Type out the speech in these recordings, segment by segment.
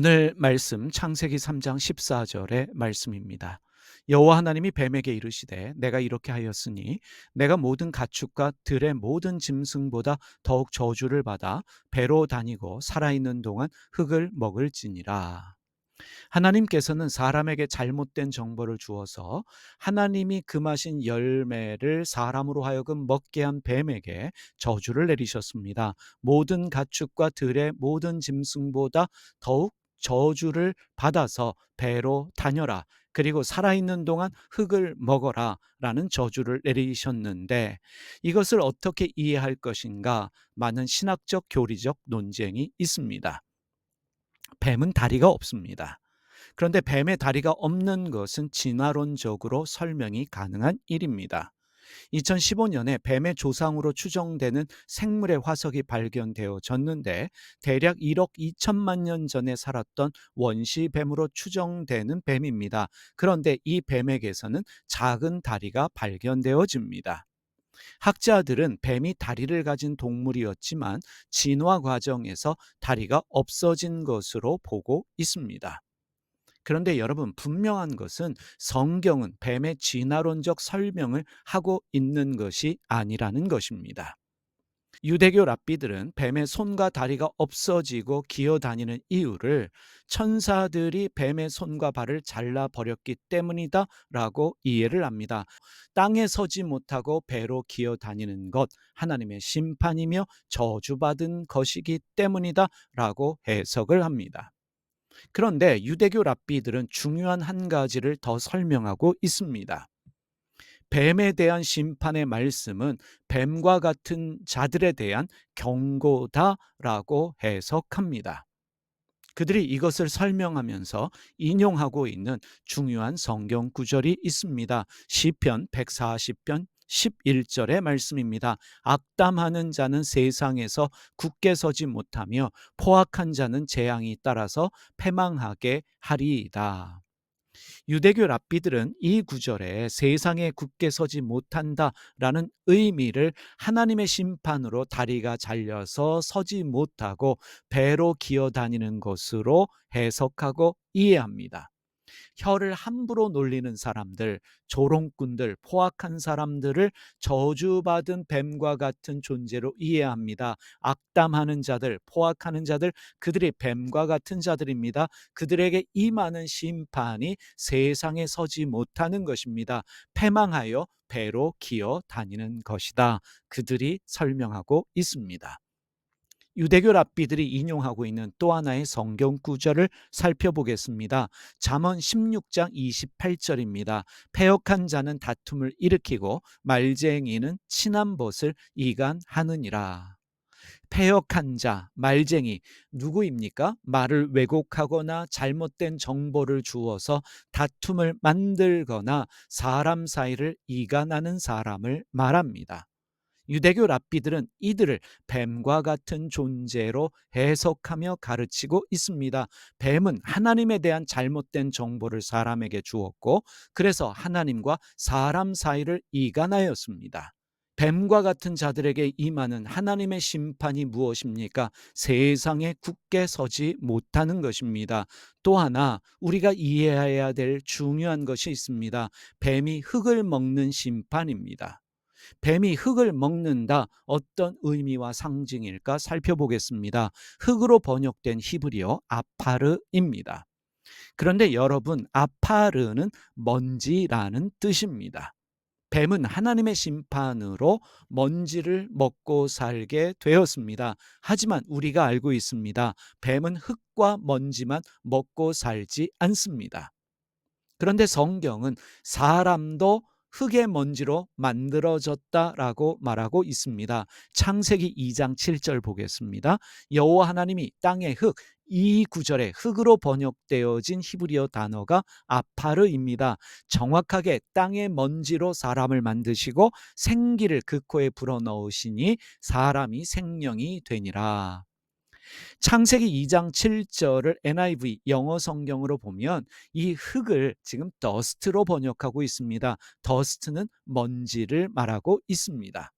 오늘 말씀 창세기 3장 14절의 말씀입니다. 여호와 하나님이 뱀에게 이르시되 내가 이렇게 하였으니 내가 모든 가축과 들의 모든 짐승보다 더욱 저주를 받아 배로 다니고 살아있는 동안 흙을 먹을지니라. 하나님께서는 사람에게 잘못된 정보를 주어서 하나님이 금하신 열매를 사람으로 하여금 먹게 한 뱀에게 저주를 내리셨습니다. 모든 가축과 들의 모든 짐승보다 더욱 저주를 받아서 배로 다녀라. 그리고 살아있는 동안 흙을 먹어라 라는 저주를 내리셨는데 이것을 어떻게 이해할 것인가 많은 신학적 교리적 논쟁이 있습니다. 뱀은 다리가 없습니다. 그런데 뱀의 다리가 없는 것은 진화론적으로 설명이 가능한 일입니다. 2015년에 뱀의 조상으로 추정되는 생물의 화석이 발견되어졌는데 대략 1억 2천만 년 전에 살았던 원시뱀으로 추정되는 뱀입니다. 그런데 이 뱀에게서는 작은 다리가 발견되어집니다. 학자들은 뱀이 다리를 가진 동물이었지만 진화 과정에서 다리가 없어진 것으로 보고 있습니다. 그런데 여러분, 분명한 것은 성경은 뱀의 진화론적 설명을 하고 있는 것이 아니라는 것입니다. 유대교 랍비들은 뱀의 손과 다리가 없어지고 기어다니는 이유를 천사들이 뱀의 손과 발을 잘라버렸기 때문이다 라고 이해를 합니다. 땅에 서지 못하고 배로 기어다니는 것, 하나님의 심판이며 저주받은 것이기 때문이다 라고 해석을 합니다. 그런데 유대교 랍비들은 중요한 한 가지를 더 설명하고 있습니다. 뱀에 대한 심판의 말씀은 뱀과 같은 자들에 대한 경고다라고 해석합니다. 그들이 이것을 설명하면서 인용하고 있는 중요한 성경 구절이 있습니다. 시편 140편 11절의 말씀입니다. 악담하는 자는 세상에서 굳게 서지 못하며 포악한 자는 재앙이 따라서 패망하게 하리이다. 유대교 랍비들은 이 구절에 세상에 굳게 서지 못한다라는 의미를 하나님의 심판으로 다리가 잘려서 서지 못하고 배로 기어다니는 것으로 해석하고 이해합니다. 혀를 함부로 놀리는 사람들, 조롱꾼들, 포악한 사람들을 저주받은 뱀과 같은 존재로 이해합니다. 악담하는 자들, 포악하는 자들, 그들이 뱀과 같은 자들입니다. 그들에게 임하는 심판이 세상에 서지 못하는 것입니다. 패망하여 배로 기어 다니는 것이다. 그들이 설명하고 있습니다. 유대교 랍비들이 인용하고 있는 또 하나의 성경 구절을 살펴보겠습니다. 잠언 16장 28절입니다. 패역한 자는 다툼을 일으키고 말쟁이는 친한 벗을 이간하느니라. 패역한 자, 말쟁이 누구입니까? 말을 왜곡하거나 잘못된 정보를 주어서 다툼을 만들거나 사람 사이를 이간하는 사람을 말합니다. 유대교 랍비들은 이들을 뱀과 같은 존재로 해석하며 가르치고 있습니다. 뱀은 하나님에 대한 잘못된 정보를 사람에게 주었고 그래서 하나님과 사람 사이를 이간하였습니다. 뱀과 같은 자들에게 임하는 하나님의 심판이 무엇입니까? 세상에 굳게 서지 못하는 것입니다. 또 하나 우리가 이해해야 될 중요한 것이 있습니다. 뱀이 흙을 먹는 심판입니다. 뱀이 흙을 먹는다, 어떤 의미와 상징일까 살펴보겠습니다. 흙으로 번역된 히브리어 아파르입니다. 그런데 여러분, 아파르는 먼지라는 뜻입니다. 뱀은 하나님의 심판으로 먼지를 먹고 살게 되었습니다. 하지만 우리가 알고 있습니다. 뱀은 흙과 먼지만 먹고 살지 않습니다. 그런데 성경은 사람도 흙의 먼지로 만들어졌다라고 말하고 있습니다. 창세기 2장 7절 보겠습니다. 여호와 하나님이 땅의 흙, 이 구절에 흙으로 번역되어진 히브리어 단어가 아파르입니다. 정확하게 땅의 먼지로 사람을 만드시고 생기를 그 코에 불어넣으시니 사람이 생명이 되니라. 창세기 2장 7절을 NIV 영어 성경으로 보면 이 흙을 지금 더스트로 번역하고 있습니다. 더스트는 먼지를 말하고 있습니다.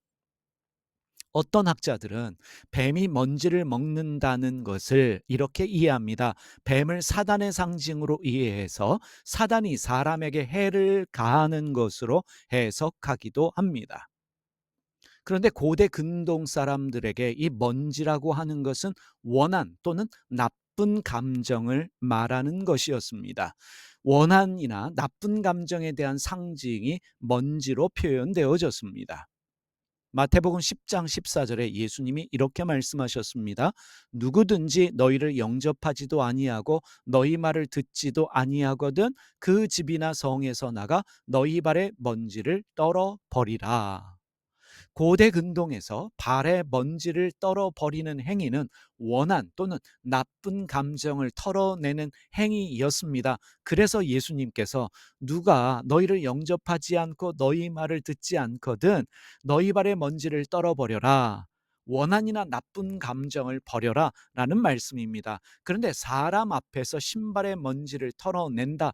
어떤 학자들은 뱀이 먼지를 먹는다는 것을 이렇게 이해합니다. 뱀을 사단의 상징으로 이해해서 사단이 사람에게 해를 가하는 것으로 해석하기도 합니다. 그런데 고대 근동 사람들에게 이 먼지라고 하는 것은 원한 또는 나쁜 감정을 말하는 것이었습니다. 원한이나 나쁜 감정에 대한 상징이 먼지로 표현되어졌습니다. 마태복음 10장 14절에 예수님이 이렇게 말씀하셨습니다. 누구든지 너희를 영접하지도 아니하고 너희 말을 듣지도 아니하거든 그 집이나 성에서 나가 너희 발에 먼지를 떨어 버리라. 고대 근동에서 발에 먼지를 떨어 버리는 행위는 원한 또는 나쁜 감정을 털어내는 행위였습니다. 그래서 예수님께서 누가 너희를 영접하지 않고 너희 말을 듣지 않거든 너희 발에 먼지를 떨어 버려라. 원한이나 나쁜 감정을 버려라 라는 말씀입니다. 그런데 사람 앞에서 신발의 먼지를 털어낸다.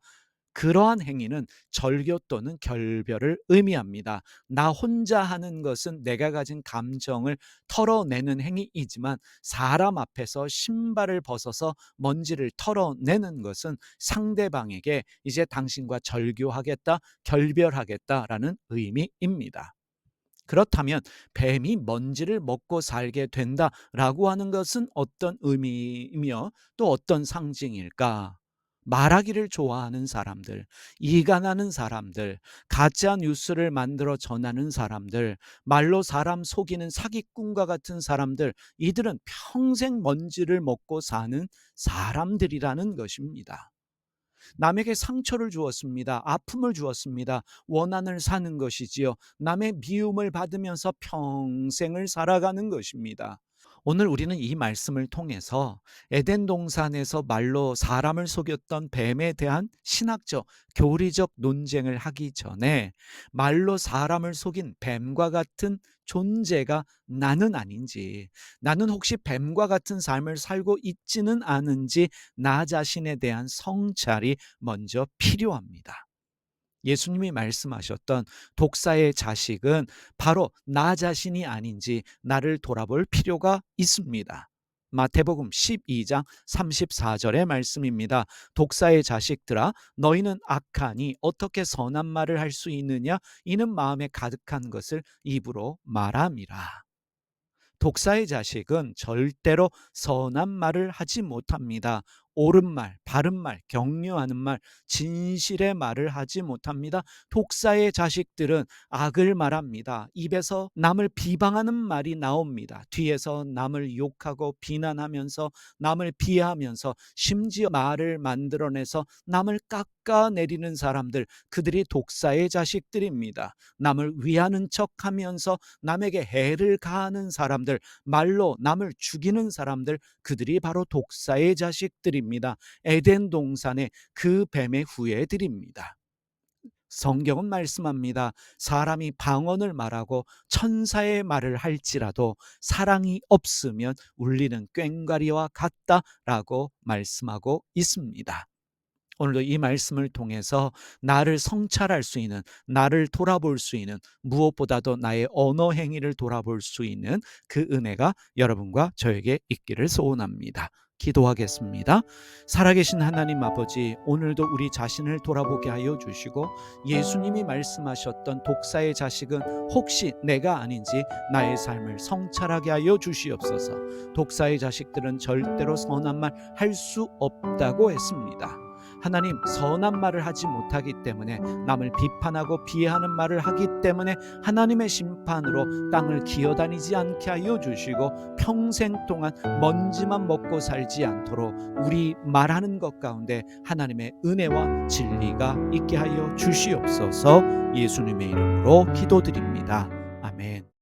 그러한 행위는 절교 또는 결별을 의미합니다. 나 혼자 하는 것은 내가 가진 감정을 털어내는 행위이지만 사람 앞에서 신발을 벗어서 먼지를 털어내는 것은 상대방에게 이제 당신과 절교하겠다, 결별하겠다라는 의미입니다. 그렇다면 뱀이 먼지를 먹고 살게 된다라고 하는 것은 어떤 의미이며 또 어떤 상징일까? 말하기를 좋아하는 사람들, 이간하는 사람들, 가짜 뉴스를 만들어 전하는 사람들, 말로 사람 속이는 사기꾼과 같은 사람들, 이들은 평생 먼지를 먹고 사는 사람들이라는 것입니다. 남에게 상처를 주었습니다. 아픔을 주었습니다. 원한을 사는 것이지요. 남의 미움을 받으면서 평생을 살아가는 것입니다. 오늘 우리는 이 말씀을 통해서 에덴 동산에서 말로 사람을 속였던 뱀에 대한 신학적, 교리적 논쟁을 하기 전에 말로 사람을 속인 뱀과 같은 존재가 나는 아닌지, 나는 혹시 뱀과 같은 삶을 살고 있지는 않은지 나 자신에 대한 성찰이 먼저 필요합니다. 예수님이 말씀하셨던 독사의 자식은 바로 나 자신이 아닌지 나를 돌아볼 필요가 있습니다. 마태복음 12장 34절의 말씀입니다. 독사의 자식들아 너희는 악하니 어떻게 선한 말을 할 수 있느냐 이는 마음에 가득한 것을 입으로 말함이라. 독사의 자식은 절대로 선한 말을 하지 못합니다. 옳은 말, 바른 말, 격려하는 말, 진실의 말을 하지 못합니다. 독사의 자식들은 악을 말합니다. 입에서 남을 비방하는 말이 나옵니다. 뒤에서 남을 욕하고 비난하면서 남을 비하하면서 심지어 말을 만들어내서 남을 깎아내리는 사람들, 그들이 독사의 자식들입니다. 남을 위하는 척하면서 남에게 해를 가하는 사람들, 말로 남을 죽이는 사람들, 그들이 바로 독사의 자식들입니다. 에덴 동산의 그 뱀의 후예들입니다. 성경은 말씀합니다. 사람이 방언을 말하고 천사의 말을 할지라도 사랑이 없으면 울리는 꽹과리와 같다라고 말씀하고 있습니다. 오늘도 이 말씀을 통해서 나를 성찰할 수 있는, 나를 돌아볼 수 있는, 무엇보다도 나의 언어 행위를 돌아볼 수 있는 그 은혜가 여러분과 저에게 있기를 소원합니다. 기도하겠습니다. 살아계신 하나님 아버지, 오늘도 우리 자신을 돌아보게 하여 주시고 예수님이 말씀하셨던 독사의 자식은 혹시 내가 아닌지 나의 삶을 성찰하게 하여 주시옵소서. 독사의 자식들은 절대로 선한 말 할 수 없다고 했습니다. 하나님, 선한 말을 하지 못하기 때문에 남을 비판하고 비하하는 말을 하기 때문에 하나님의 심판으로 땅을 기어다니지 않게 하여 주시고 평생 동안 먼지만 먹고 살지 않도록 우리 말하는 것 가운데 하나님의 은혜와 진리가 있게 하여 주시옵소서. 예수님의 이름으로 기도드립니다. 아멘.